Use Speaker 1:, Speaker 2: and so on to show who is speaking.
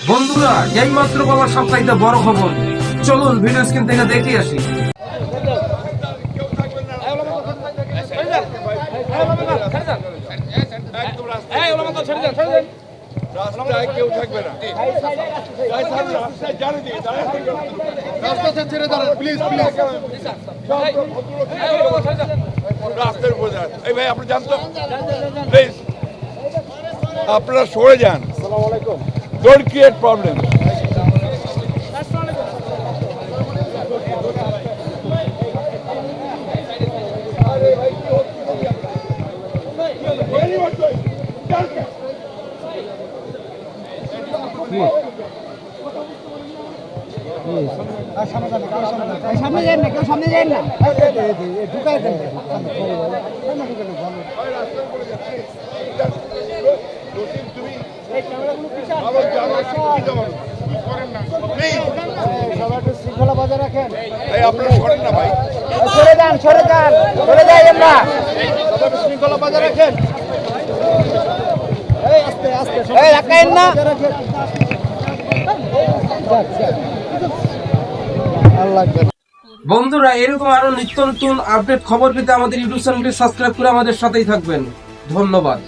Speaker 1: বন্ধুরা, এই মাত্র পাওয়া সবচাইতে বড় খবর, চলুন ভিডিও স্ক্রিন থেকে দেখে আসি।
Speaker 2: রাস্তায় কেউ থাকবে না, ছেড়ে দাঁড়ান প্লিজ প্লিজ। রাস্তার উপরে দাঁড়ান। এই ভাই আপনি জানতো প্লিজ, আপনারা সরে যান। Don't create problem.
Speaker 3: সামনে যান না, কেউ সামনে যান না, ঢুকাই দেন। শৃঙ্খলা বজায় রাখেন।
Speaker 2: আপনারা সরেন না ভাই,
Speaker 3: সরে যান, সরে যান, সরে যাই আমরা। শৃঙ্খলা বজায় রাখেন। আস্তে আস্তে রাখেন না।
Speaker 1: বন্ধুরা, এরকম আরো নিত্য নতুন আপডেট খবর পেতে আমাদের ইউটিউব চ্যানেলটি সাবস্ক্রাইব করে আমাদের সাথেই থাকবেন। ধন্যবাদ।